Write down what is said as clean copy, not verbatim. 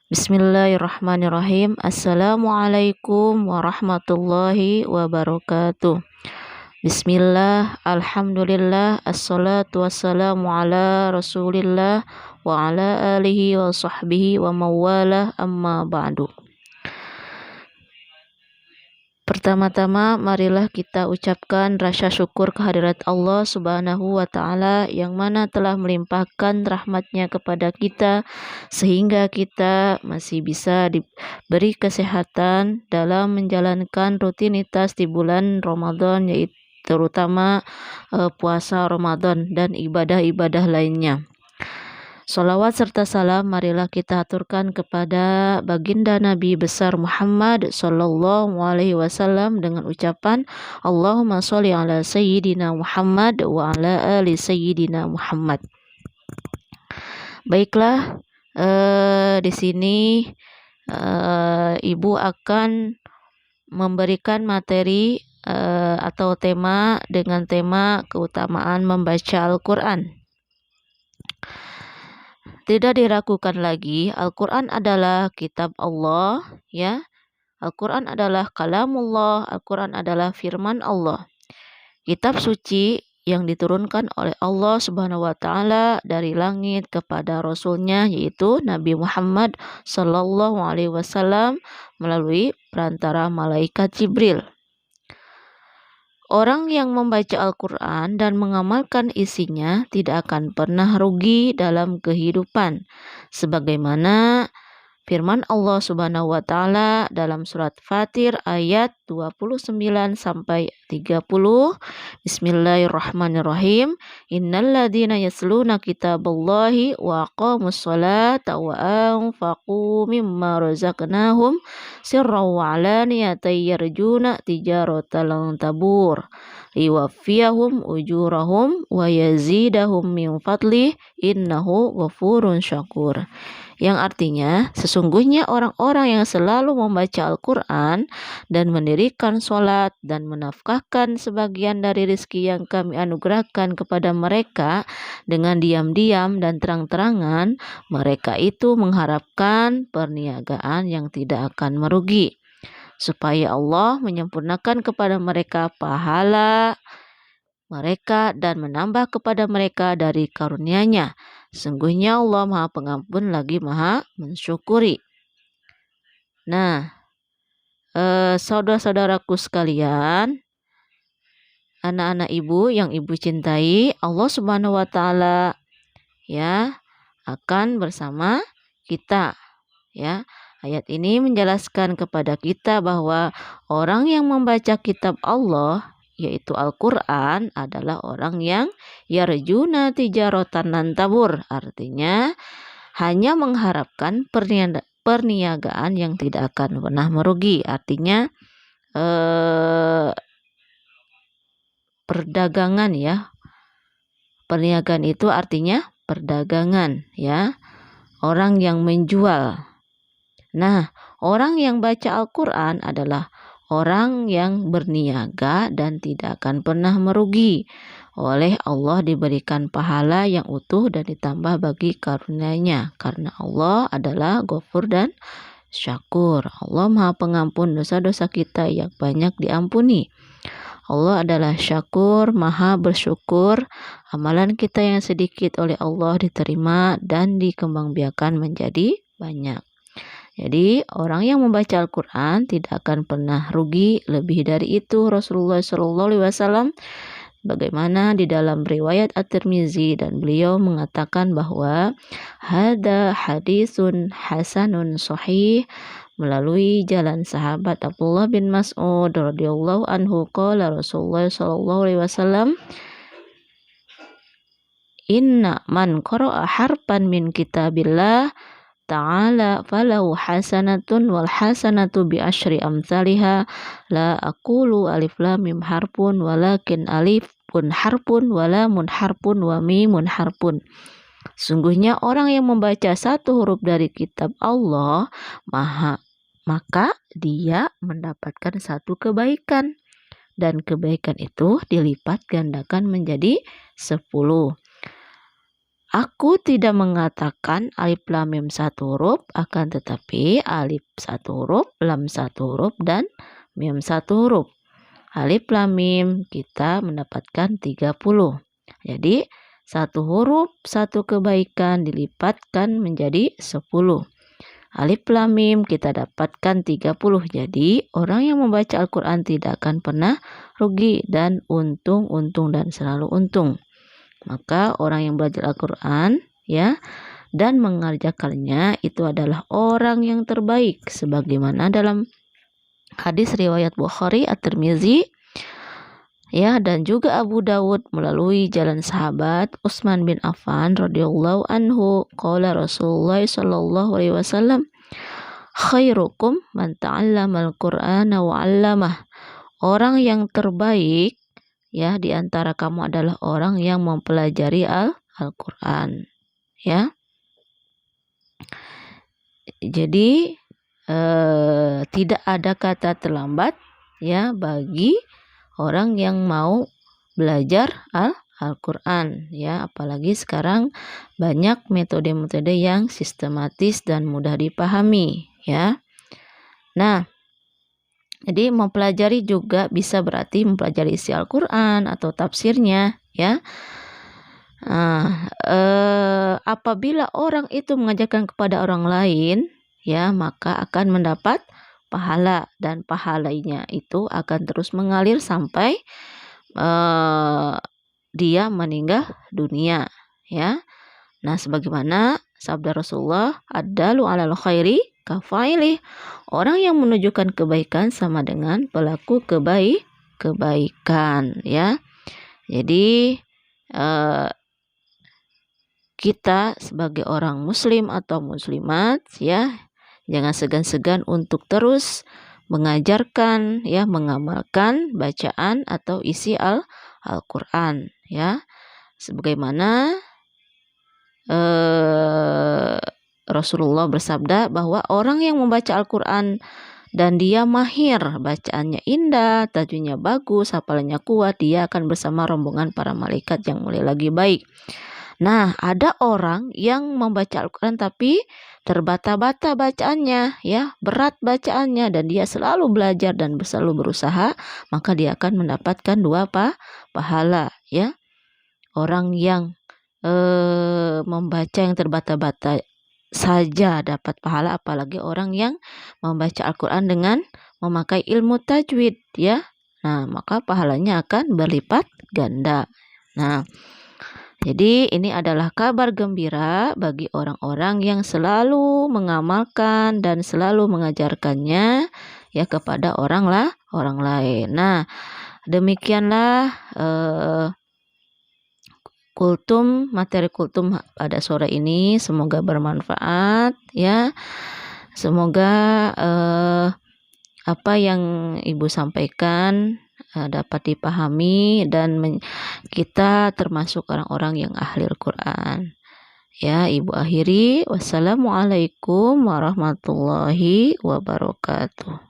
Bismillahirrahmanirrahim. Assalamualaikum warahmatullahi wabarakatuh. Bismillah, alhamdulillah, assalatu wassalamu ala rasulillah wa ala alihi wa sahbihi wa mawalah, amma ba'du. Pertama-tama marilah kita ucapkan rasa syukur kehadirat Allah Subhanahu wa Ta'ala yang mana telah melimpahkan rahmatnya kepada kita sehingga kita masih bisa diberi kesehatan dalam menjalankan rutinitas di bulan Ramadan, yaitu terutama puasa Ramadan dan ibadah-ibadah lainnya. Salawat serta salam marilah kita aturkan kepada baginda Nabi besar Muhammad sallallahu alaihi wasallam dengan ucapan Allahumma sholli ala sayyidina Muhammad wa ala ali sayyidina Muhammad. Baiklah, di sini Ibu akan memberikan materi atau tema dengan tema keutamaan membaca Al-Quran. Tidak diragukan lagi, Al-Quran adalah kitab Allah, ya. Al-Quran adalah kalamullah, Al-Quran adalah firman Allah. Kitab suci yang diturunkan oleh Allah Subhanahu wa Ta'ala dari langit kepada Rasulnya, yaitu Nabi Muhammad sallallahu alaihi wasallam melalui perantara malaikat Jibril. Orang yang membaca Al-Quran dan mengamalkan isinya tidak akan pernah rugi dalam kehidupan. Sebagaimana firman Allah Subhanahu wa Ta'ala dalam surat Fatir ayat 29 sampai 30. Bismillahirrahmanirrahim. Innalladzina yasluna kitaballahi wa aqamus sholata wa anfaqu mimma razaqnahum sirran wa alaniyatan yarjuna tijaratan lan tabur liwaffiyahum ujurahum wa yazidahum min fadlih innahu ghafurun syakur. Yang artinya, sesungguhnya orang-orang yang selalu membaca Al-Quran dan mendirikan sholat dan menafkahkan sebagian dari rezeki yang kami anugerahkan kepada mereka dengan diam-diam dan terang-terangan, mereka itu mengharapkan perniagaan yang tidak akan merugi, supaya Allah menyempurnakan kepada mereka pahala mereka dan menambah kepada mereka dari karunia-Nya. Sungguhnya Allah Maha Pengampun lagi Maha Mensyukuri. Nah, saudara-saudaraku sekalian, anak-anak ibu yang ibu cintai, Allah Subhanahu wa Ta'ala ya akan bersama kita, ya. Ayat ini menjelaskan kepada kita bahwa orang yang membaca kitab Allah, yaitu Al-Quran, adalah orang yang yarjuna tijaratan lan tabur. Artinya hanya mengharapkan perniagaan yang tidak akan pernah merugi. Artinya perdagangan, ya. Perniagaan itu artinya perdagangan, ya. Orang yang menjual. Nah, orang yang baca Al-Quran adalah orang yang berniaga dan tidak akan pernah merugi. Oleh Allah diberikan pahala yang utuh dan ditambah bagi karunia-Nya. Karena Allah adalah Ghafur dan Syakur. Allah Maha Pengampun dosa-dosa kita yang banyak diampuni. Allah adalah Syakur, Maha bersyukur. Amalan kita yang sedikit oleh Allah diterima dan dikembangbiakan menjadi banyak. Jadi orang yang membaca Al-Quran tidak akan pernah rugi. Lebih dari itu Rasulullah SAW bagaimana di dalam riwayat At-Tirmizi, dan beliau mengatakan bahwa hada hadisun hasanun sahih melalui jalan sahabat Abdullah bin Mas'ud radhiyallahu anhu, qala Rasulullah SAW, inna man qara'a harfan min kitabillah ta'ala falahu hasanatun wal hasanatu bi asyri amsalha la aqulu alif lam mim harpun walakin alif pun harpun wa lamun harpun wa mimun harpun. Sungguhnya orang yang membaca satu huruf dari kitab Allah maka dia mendapatkan satu kebaikan, dan kebaikan itu dilipat gandakan menjadi 10. Aku tidak mengatakan alif lam mim satu huruf, akan tetapi alif satu huruf, lam satu huruf, dan mim satu huruf. Alif lam mim kita mendapatkan 30. Jadi satu huruf, satu kebaikan dilipatkan menjadi 10. Alif lam mim kita dapatkan 30. Jadi orang yang membaca Al-Quran tidak akan pernah rugi dan untung dan selalu untung. Maka orang yang belajar Al-Quran dan mengerjakannya itu adalah orang yang terbaik, sebagaimana dalam hadis riwayat Bukhari, At-Tirmizi dan juga Abu Dawud melalui jalan sahabat Utsman bin Affan radhiyallahu anhu, qala Rasulullah sallallahu alaihi wasallam, khairukum man ta'allamal Qur'ana wa 'allamah. Orang yang terbaik di antara kamu adalah orang yang mempelajari Al-Quran. Jadi tidak ada kata terlambat bagi orang yang mau belajar Al-Quran. Apalagi sekarang banyak metode-metode yang sistematis dan mudah dipahami. Nah, jadi mempelajari juga bisa berarti mempelajari isi Al-Quran atau tafsirnya. Apabila orang itu mengajarkan kepada orang lain, maka akan mendapat pahala, dan pahalanya itu akan terus mengalir sampai dia meninggal dunia. Nah, sebagaimana sabda Rasulullah, ad-dalu 'alal khairi kafaili. Orang yang menunjukkan kebaikan sama dengan pelaku kebaikan. Jadi kita sebagai orang muslim atau muslimat jangan segan-segan untuk terus mengajarkan mengamalkan bacaan atau isi Al-Quran. Sebagaimana Rasulullah bersabda bahwa orang yang membaca Al-Quran dan dia mahir, bacaannya indah, tajwidnya bagus, hafalannya kuat, dia akan bersama rombongan para malaikat yang mulia lagi baik. Nah, ada orang yang membaca Al-Quran tapi terbata-bata bacaannya, berat bacaannya, dan dia selalu belajar dan selalu berusaha, maka dia akan mendapatkan 2 pahala. Orang yang membaca yang terbata-bata saja dapat pahala, apalagi orang yang membaca Al-Quran dengan memakai ilmu tajwid. Nah, maka pahalanya akan berlipat ganda. Nah, jadi ini adalah kabar gembira bagi orang-orang yang selalu mengamalkan dan selalu mengajarkannya kepada orang lain. Nah, demikianlah materi kultum pada sore ini. Semoga bermanfaat. Semoga apa yang Ibu sampaikan dapat dipahami dan kita termasuk orang-orang yang ahli Al-Quran. Ibu akhiri. Wassalamualaikum warahmatullahi wabarakatuh.